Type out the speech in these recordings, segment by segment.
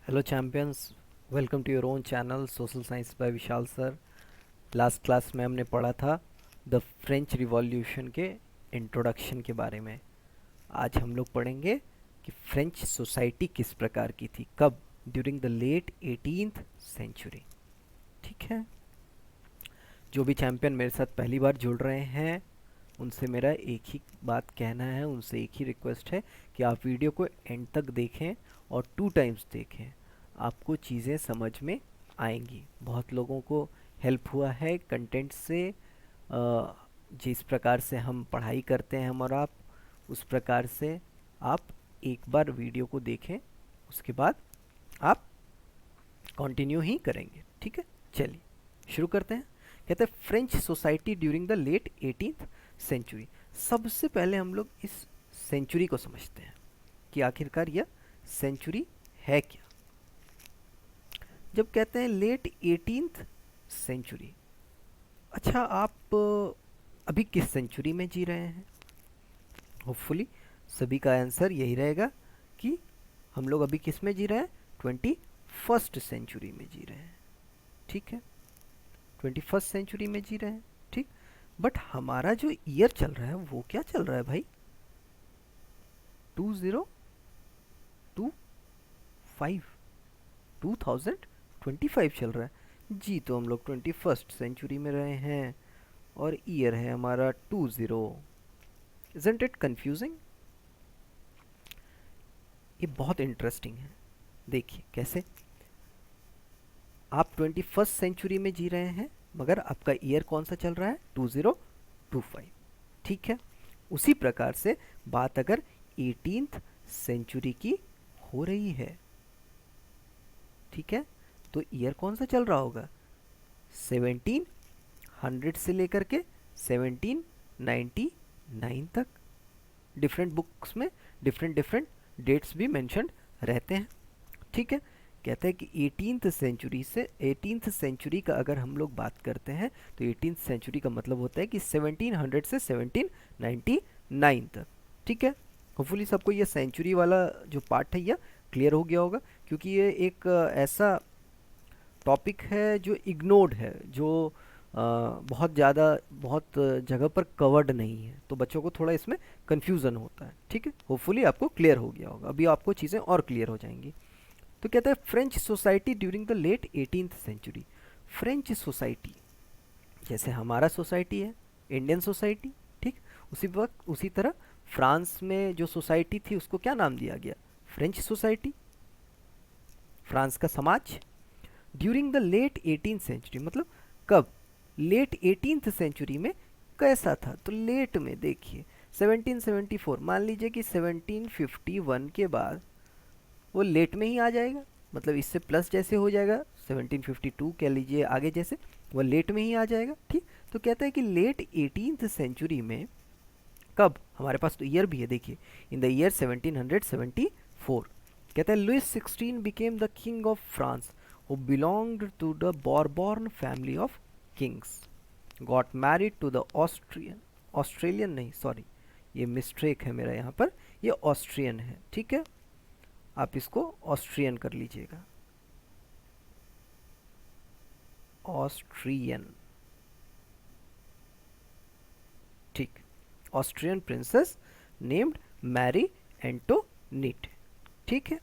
Hello champions, welcome to your own channel social science by Vishal sir. Last class में हमने पढ़ा था the French revolution के introduction के बारे में। आज हम लोग पढ़ेंगे कि फ्रेंच सोसाइटी किस प्रकार की थी, कब, during the late 18th century. ठीक है। जो भी चैम्पियन मेरे साथ पहली बार जुड़ रहे हैं उनसे मेरा एक ही बात कहना है, उनसे एक ही रिक्वेस्ट है कि आप वीडियो को एंड तक देखें और 2 टाइम्स देखें। आपको चीज़ें समझ में आएंगी। बहुत लोगों को हेल्प हुआ है कंटेंट से। जिस प्रकार से हम पढ़ाई करते हैं हम और आप, उस प्रकार से आप एक बार वीडियो को देखें, उसके बाद आप कंटिन्यू ही करेंगे। ठीक है, चलिए शुरू करते हैं। कहते हैं French society during the late 18th century. सबसे पहले हम लोग इस सेंचुरी को समझते हैं कि आखिरकार यह सेंचुरी है क्या। जब कहते हैं लेट 18th सेंचुरी, अच्छा आप अभी किस सेंचुरी में जी रहे हैं? होपफुली सभी का आंसर यही रहेगा कि हम लोग अभी किस में जी रहे हैं? 21st सेंचुरी में जी रहे हैं। ठीक है, 21st सेंचुरी में जी रहे हैं। ठीक, बट हमारा जो ईयर चल रहा है वो क्या चल रहा है भाई? 2025, 2025 चल रहा है जी। तो हम लोग 21st सेंचुरी में रहे हैं और ईयर है हमारा 20। Isn't it confusing? ये बहुत इंटरेस्टिंग है। देखिए कैसे आप 21st सेंचुरी में जी रहे हैं मगर आपका ईयर कौन सा चल रहा है? 2025। ठीक है, उसी प्रकार से बात अगर 18th सेंचुरी की हो रही है, ठीक है, तो ईयर कौन सा चल रहा होगा? 1700 से लेकर के 1799 तक। डिफरेंट बुक्स में डिफरेंट डिफरेंट डेट्स भी मेंशन रहते हैं। ठीक है, कहते हैं कि 18th सेंचुरी से 18th सेंचुरी का अगर हम लोग बात करते हैं तो 18th सेंचुरी का मतलब होता है कि 1700 से 1799 तक। ठीक है, होपफुली सबको ये सेंचुरी वाला जो पार्ट है यह क्लियर हो गया होगा, क्योंकि ये एक ऐसा टॉपिक है जो इग्नोर्ड है, जो बहुत ज़्यादा बहुत जगह पर कवर्ड नहीं है, तो बच्चों को थोड़ा इसमें कन्फ्यूज़न होता है। ठीक है, होपफुली आपको क्लियर हो गया होगा, अभी आपको चीज़ें और क्लियर हो जाएंगी। तो कहता है French society during the late 18th century. French society जैसे हमारा सोसाइटी है, इंडियन सोसाइटी, ठीक, उसी वक्त उसी तरह फ्रांस में जो सोसाइटी थी उसको क्या नाम दिया गया? फ्रेंच सोसाइटी, फ्रांस का समाज। During the late 18th century मतलब कब? लेट 18th सेंचुरी में कैसा था? तो लेट में देखिए 1774, मान लीजिए कि 1751 के बाद वो लेट में ही आ जाएगा, मतलब इससे प्लस जैसे हो जाएगा 1752 कह लीजिए आगे, जैसे वो लेट में ही आ जाएगा। ठीक, तो कहता है कि लेट 18th सेंचुरी में कब? हमारे पास तो ईयर भी है, देखिए इन द ईयर 1774। कहता है Louis 16 became the king of France who belonged to the Bourbon family of kings, got married to the Australian नहीं, सॉरी ये मिस्टेक है मेरा यहाँ पर, ये ऑस्ट्रियन है। ठीक है, आप इसको ऑस्ट्रियन कर लीजिएगा, ऑस्ट्रियन। ठीक, ऑस्ट्रियन प्रिंसेस नेम्ड मैरी एंटोनिट। ठीक है,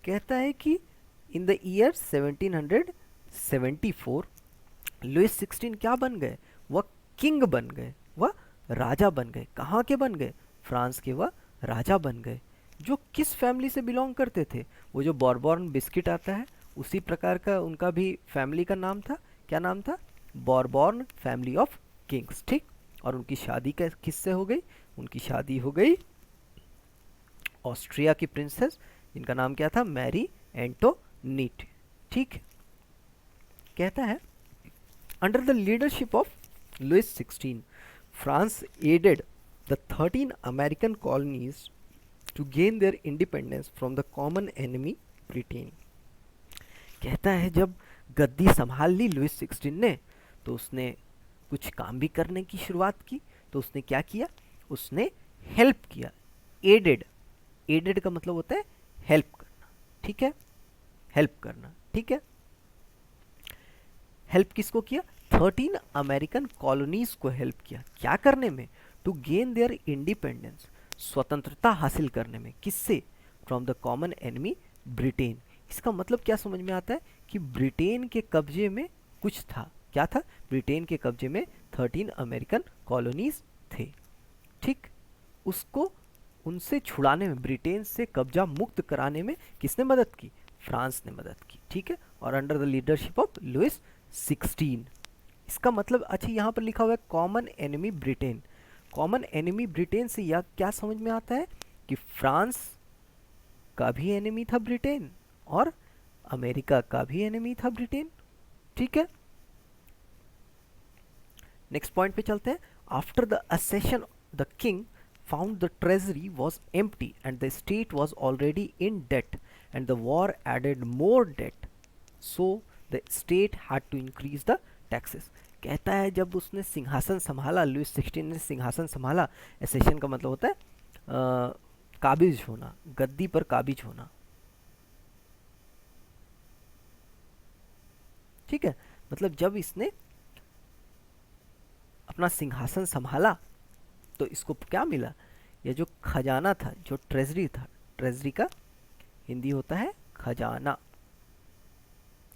कहता है कि इन द ईयर 1774 लुइस 16 क्या बन गए? वह किंग बन गए, वह राजा बन गए। कहाँ के बन गए? फ्रांस के वह राजा बन गए, जो किस फैमिली से बिलोंग करते थे? वो जो बॉर्बॉर्न बिस्किट आता है उसी प्रकार का उनका भी फैमिली का नाम था। क्या नाम था? बॉर्बॉर्न फैमिली ऑफ किंग्स। ठीक, और उनकी शादी किससे हो गई? उनकी शादी हो गई ऑस्ट्रिया की प्रिंसेस, जिनका नाम क्या था? Marie Antoinette. ठीक, कहता है under the leadership of Louis 16 France aided the 13 American colonies to gain their independence from the common enemy Britain. कहता है जब गद्दी संभाल ली लुइस 16 ने, तो उसने कुछ काम भी करने की शुरुआत की। तो उसने क्या किया? उसने हेल्प किया। एडेड, एडेड का मतलब होता है हेल्प करना। ठीक है, हेल्प करना, ठीक है। हेल्प किसको किया? 13 अमेरिकन कॉलोनीज को हेल्प किया, क्या करने में? टू गेन देयर इंडिपेंडेंस, स्वतंत्रता हासिल करने में। किससे? From the common enemy Britain. इसका मतलब क्या समझ में आता है कि ब्रिटेन के कब्जे में कुछ था। क्या था? ब्रिटेन के कब्जे में 13 अमेरिकन कॉलोनीज थे, ठीक। उसको उनसे छुड़ाने में, ब्रिटेन से कब्जा मुक्त कराने में किसने मदद की? फ्रांस ने मदद की, ठीक है। और under the leadership of Louis 16। इसका मतलब, अच्छा यहाँ पर लिखा हुआ है common enemy Britain. Common enemy Britain से यह क्या समझ में आता है कि फ्रांस का भी एनिमी था ब्रिटेन और अमेरिका का भी एनिमी था ब्रिटेन, ठीक है। नेक्स्ट पॉइंट पे चलते हैं। After the accession the king found the treasury was empty and the state was already in debt and the war added more debt, so the state had to increase the taxes। कहता है जब उसने सिंहासन संभाला, Louis 16 ने सिंहासन संभाला। Assertion का मतलब होता है काबिज होना, गद्दी पर काबिज होना, ठीक है। मतलब जब इसने अपना सिंहासन संभाला तो इसको क्या मिला? ये जो खजाना था, जो ट्रेजरी था, ट्रेजरी का हिंदी होता है खजाना।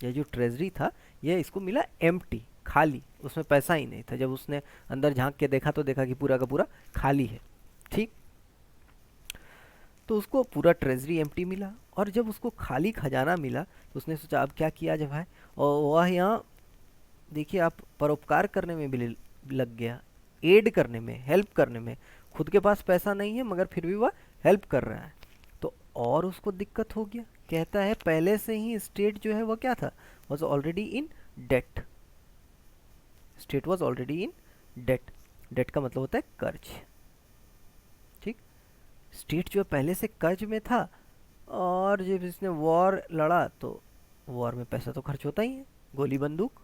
ये जो ट्रेजरी था ये इसको मिला एम्प्टी, खाली, उसमें पैसा ही नहीं था। जब उसने अंदर झांक के देखा तो देखा कि पूरा का पूरा खाली है, ठीक। तो उसको पूरा ट्रेजरी एम्प्टी मिला, और जब उसको खाली खजाना मिला तो उसने सोचा अब क्या किया जाए। और वह यहाँ देखिए आप, परोपकार करने में भी लग गया, एड करने में, हेल्प करने में। खुद के पास पैसा नहीं है मगर फिर भी वह हेल्प कर रहा है, तो और उसको दिक्कत हो गया। कहता है पहले से ही स्टेट जो है वह क्या था? Was already in debt. State was already in debt. Debt का मतलब होता है कर्ज, ठीक। स्टेट जो है पहले से कर्ज में था, और जब इसने वॉर लड़ा तो वॉर में पैसा तो खर्च होता ही है, गोली बंदूक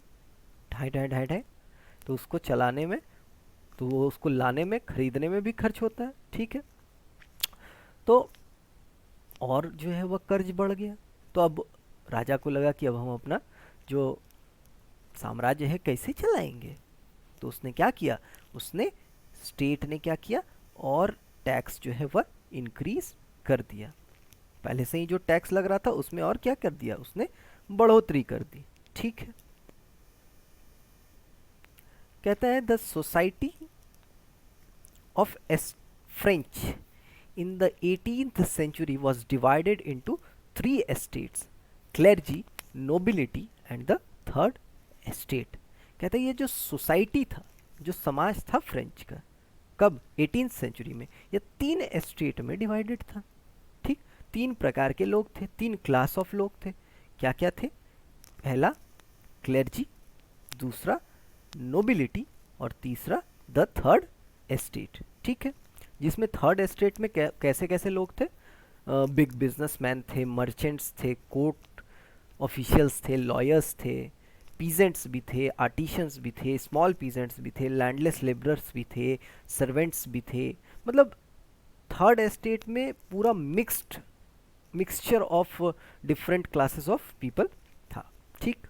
ढाई ढाई ढाई ढाई, तो उसको चलाने में, तो वो उसको लाने में, खरीदने में भी खर्च होता है, ठीक है। तो और जो है वह कर्ज बढ़ गया। तो अब राजा को लगा कि अब हम अपना जो साम्राज्य है कैसे चलाएंगे। तो उसने क्या किया? उसने, स्टेट ने क्या किया? और टैक्स जो है वह इंक्रीज कर दिया। पहले से ही जो टैक्स लग रहा था उसमें और क्या कर दिया? उसने बढ़ोतरी कर दी, ठीक है। कहता है the society of French in the 18th century was divided into 3 estates: clergy, nobility and the third estate। कहता है ये जो सोसाइटी था, जो समाज था फ्रेंच का, कब? 18th सेंचुरी में। ये 3 एस्टेट में डिवाइडेड था, ठीक। 3 प्रकार के लोग थे, 3 क्लास ऑफ लोग थे। क्या क्या थे? पहला क्लेर्जी, दूसरा नोबिलिटी, और तीसरा द थर्ड एस्टेट, ठीक है। जिसमें थर्ड एस्टेट में कैसे कैसे लोग थे? बिग बिजनेसमैन थे, मर्चेंट्स थे, कोर्ट ऑफिशियल्स थे, लॉयर्स थे, पीजेंट्स भी थे, आर्टिशंस भी थे, स्मॉल पीजेंट्स भी थे, लैंडलेस लेबरर्स भी थे, सर्वेंट्स भी थे। मतलब थर्ड एस्टेट में पूरा mixture of different classes of people था, ठीक।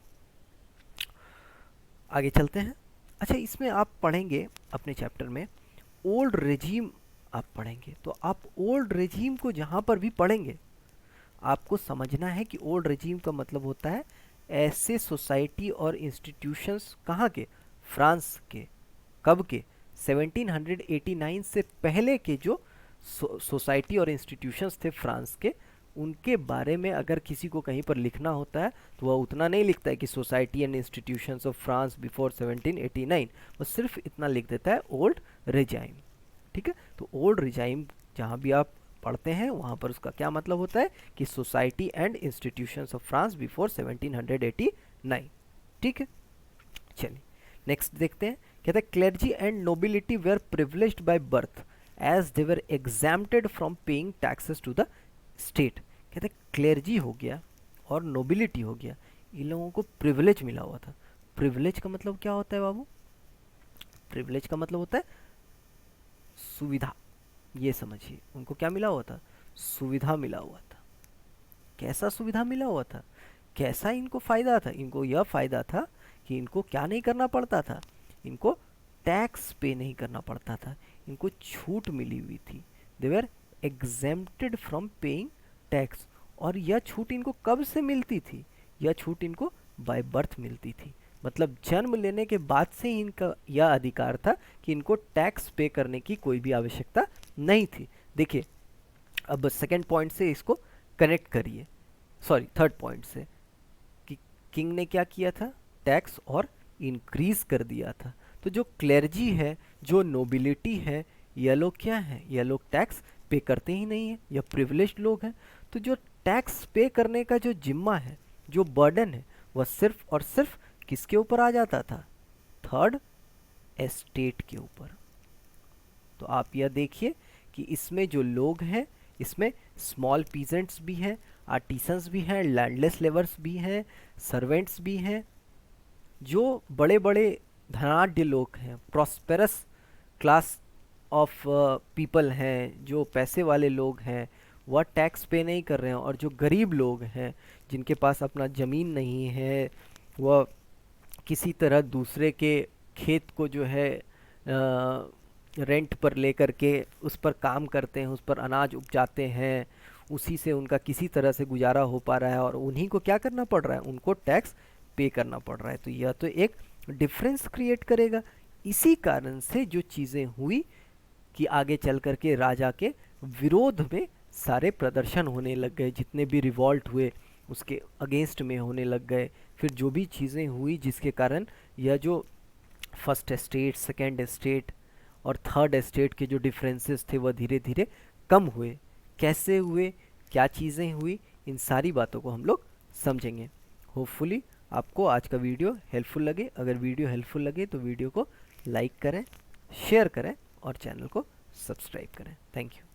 आगे चलते हैं। अच्छा, इसमें आप पढ़ेंगे अपने चैप्टर में ओल्ड रेजीम आप पढ़ेंगे, तो आप ओल्ड रेजीम को जहाँ पर भी पढ़ेंगे आपको समझना है कि ओल्ड रेजीम का मतलब होता है ऐसे सोसाइटी और इंस्टीट्यूशंस, कहाँ के? फ्रांस के। कब के? 1789 से पहले के जो सोसाइटी और इंस्टीट्यूशंस थे फ्रांस के, उनके बारे में अगर किसी को कहीं पर लिखना होता है तो वह उतना नहीं लिखता है कि society and institutions of France before 1789, वो सिर्फ इतना लिख देता है ओल्ड रेजाइम, ठीक है। तो ओल्ड रेजाइम जहाँ भी आप पढ़ते हैं वहाँ पर उसका क्या मतलब होता है कि society and institutions of France before 1789, ठीक है। चलिए नेक्स्ट देखते हैं। कहते हैं clergy and nobility were privileged by birth as they were exempted from paying taxes to the state. कहते हैं क्लेर्जी हो गया और नोबिलिटी हो गया, इन लोगों को प्रिविलेज मिला हुआ था। प्रिविलेज का मतलब क्या होता है बाबू? प्रिविलेज का मतलब होता है सुविधा, ये समझिए। उनको क्या मिला हुआ था? सुविधा मिला हुआ था। कैसा सुविधा मिला हुआ था? कैसा इनको फ़ायदा था? इनको यह फ़ायदा था कि इनको क्या नहीं करना पड़ता था, इनको टैक्स पे नहीं करना पड़ता था, इनको छूट मिली हुई थी। दे वर एग्जेम्प्टेड फ्रॉम पेइंग टैक्स। और यह छूट इनको कब से मिलती थी? यह छूट इनको बाय बर्थ मिलती थी। मतलब जन्म लेने के बाद से ही इनका यह अधिकार था कि इनको टैक्स पे करने की कोई भी आवश्यकता नहीं थी। देखिए, अब सेकंड पॉइंट से इसको कनेक्ट करिए, सॉरी थर्ड पॉइंट से, कि किंग ने क्या किया था? टैक्स और इंक्रीज कर दिया था। तो जो क्लेर्जी है, जो नोबिलिटी है, ये लोग क्या है? ये लोग टैक्स पे करते ही नहीं है, ये प्रिविलेज्ड लोग हैं। तो जो टैक्स पे करने का जो जिम्मा है, जो बर्डन है, वह सिर्फ और सिर्फ किसके ऊपर आ जाता था? थर्ड एस्टेट के ऊपर। तो आप यह देखिए कि इसमें जो लोग हैं, इसमें स्मॉल पीजेंट्स भी हैं, आर्टिसंस भी हैं, लैंडलेस लेबर्स भी हैं, सर्वेंट्स भी हैं। जो बड़े बड़े धनाढ्य लोग हैं, प्रॉस्पेरस क्लास ऑफ पीपल हैं, जो पैसे वाले लोग हैं, वह टैक्स पे नहीं कर रहे हैं। और जो गरीब लोग हैं, जिनके पास अपना ज़मीन नहीं है, वह किसी तरह दूसरे के खेत को जो है रेंट पर लेकर के उस पर काम करते हैं, उस पर अनाज उपजाते हैं, उसी से उनका किसी तरह से गुजारा हो पा रहा है, और उन्हीं को क्या करना पड़ रहा है? उनको टैक्स पे करना पड़ रहा है। तो यह तो एक डिफरेंस क्रिएट करेगा। इसी कारण से जो चीज़ें हुई कि आगे चल करके राजा के विरोध में सारे प्रदर्शन होने लग गए, जितने भी रिवॉल्ट हुए उसके अगेंस्ट में होने लग गए। फिर जो भी चीज़ें हुई जिसके कारण यह जो फर्स्ट एस्टेट, सेकेंड एस्टेट और थर्ड एस्टेट के जो डिफरेंसेस थे वह धीरे धीरे कम हुए। कैसे हुए, क्या चीज़ें हुई, इन सारी बातों को हम लोग समझेंगे। होपफुली आपको आज का वीडियो हेल्पफुल लगे। अगर वीडियो हेल्पफुल लगे तो वीडियो को लाइक करें, शेयर करें और चैनल को सब्सक्राइब करें। Thank you.